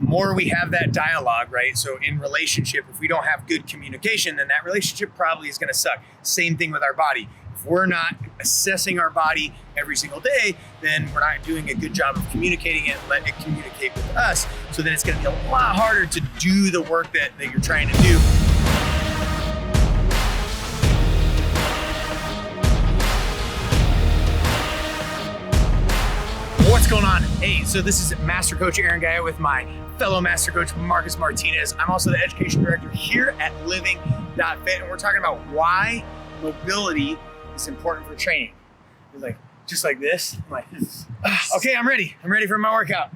more we have that dialogue, right? So in relationship, if we don't have good communication, then that relationship probably is going to suck. Same thing with our body. If we're not assessing our body every single day, then we're not doing a good job of communicating it and letting it communicate with us. So then it's going to be a lot harder to do the work that you're trying to do. What's going on? Hey, so this is Master Coach Aaron Gaia with my fellow Master Coach Marcus Martinez. I'm also the Education Director here at Living.Fit, and we're talking about why mobility is important for training. It's like, just like this. I'm like, okay, I'm ready. I'm ready for my workout.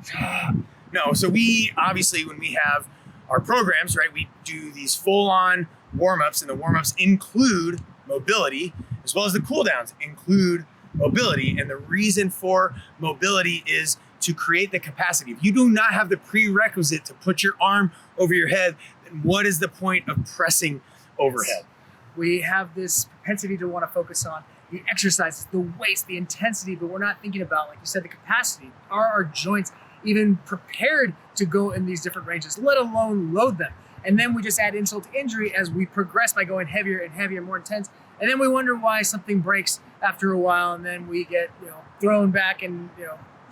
No, so we, obviously, when we have our programs, right, we do these full-on warm-ups, and the warm-ups include mobility, as well as the cool-downs include mobility. And the reason for mobility is to create the capacity. If you do not have the prerequisite to put your arm over your head, then what is the point of pressing overhead? We have this propensity to want to focus on the exercises, the weights, the intensity, but we're not thinking about, like you said, the capacity. Are our joints even prepared to go in these different ranges, let alone load them? And then we just add insult to injury as we progress by going heavier and heavier, more intense. And then we wonder why something breaks after a while, and then we get thrown back and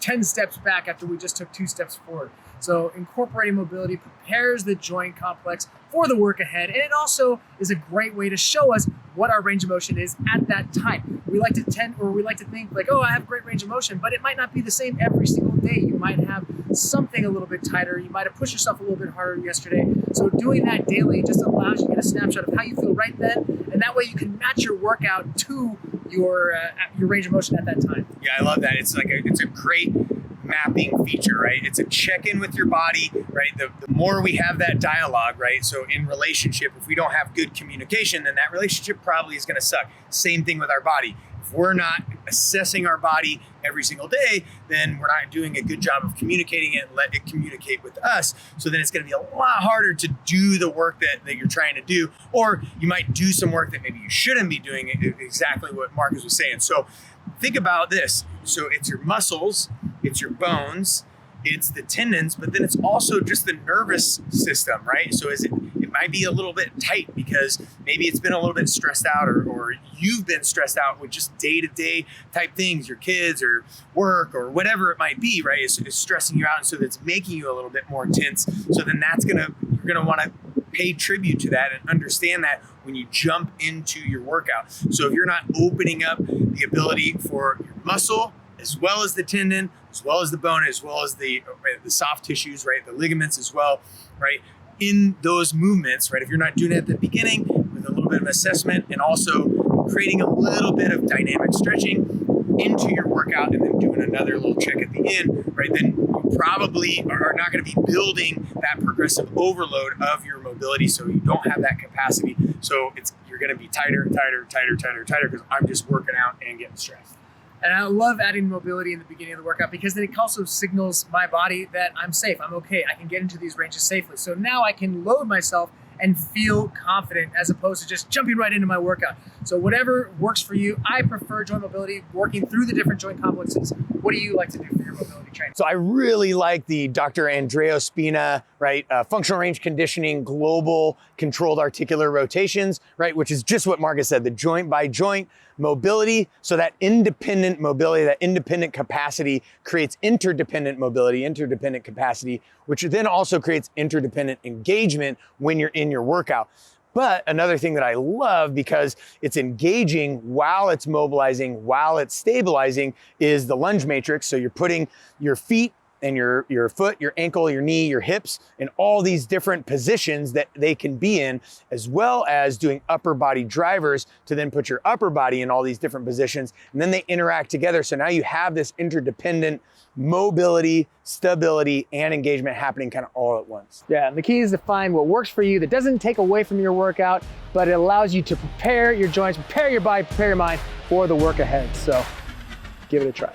10 steps back after we just took 2 steps forward. So incorporating mobility prepares the joint complex for the work ahead, and it also is a great way to show us what our range of motion is at that time. We like to think like, oh, I have great range of motion, but it might not be the same every single day. You might have something a little bit tighter. You might have pushed yourself a little bit harder yesterday. So doing that daily just allows you to get a snapshot of how you feel right then, and that way you can match your workout to your range of motion at that time. Yeah, I love that. It's a great mapping feature, right? It's a check-in with your body, right? The more we have that dialogue, right? So in relationship, if we don't have good communication, then that relationship probably is going to suck. Same thing with our body. If we're not assessing our body every single day, then we're not doing a good job of communicating it and let it communicate with us. So then it's going to be a lot harder to do the work that you're trying to do, or you might do some work that maybe you shouldn't be doing, exactly what Marcus was saying. So think about this. So it's your muscles, it's your bones, it's the tendons, but then it's also just the nervous system, right? So it might be a little bit tight because maybe it's been a little bit stressed out, or you've been stressed out with just day-to-day type things, your kids or work or whatever it might be, right? It's stressing you out, and so that's making you a little bit more tense. So then you're gonna want to pay tribute to that and understand that when you jump into your workout. So if you're not opening up the ability for your muscle, as well as the tendon, as well as the bone, as well as the soft tissues, right? The ligaments as well, right? In those movements, right? If you're not doing it at the beginning with a little bit of assessment and also creating a little bit of dynamic stretching into your workout and then doing another little check at the end, right? Then you probably are not going to be building that progressive overload of your mobility, so you don't have that capacity. So you're going to be tighter because I'm just working out and getting stressed. And I love adding mobility in the beginning of the workout because then it also signals my body that I'm safe, I'm okay, I can get into these ranges safely. So now I can load myself and feel confident as opposed to just jumping right into my workout. So whatever works for you, I prefer joint mobility, working through the different joint complexes. What do you like to do for your mobility training? So I really like the Dr. Andrea Spina, right? Functional range conditioning, global controlled articular rotations, right? Which is just what Marcus said, the joint by joint mobility. So that independent mobility, that independent capacity creates interdependent mobility, interdependent capacity, which then also creates interdependent engagement when you're in your workout. But another thing that I love, because it's engaging while it's mobilizing, while it's stabilizing, is the lunge matrix. So you're putting your feet and your foot, your ankle, your knee, your hips, in all these different positions that they can be in, as well as doing upper body drivers to then put your upper body in all these different positions, and then they interact together. So now you have this interdependent mobility, stability, and engagement happening kind of all at once. Yeah, and the key is to find what works for you that doesn't take away from your workout, but it allows you to prepare your joints, prepare your body, prepare your mind for the work ahead. So give it a try.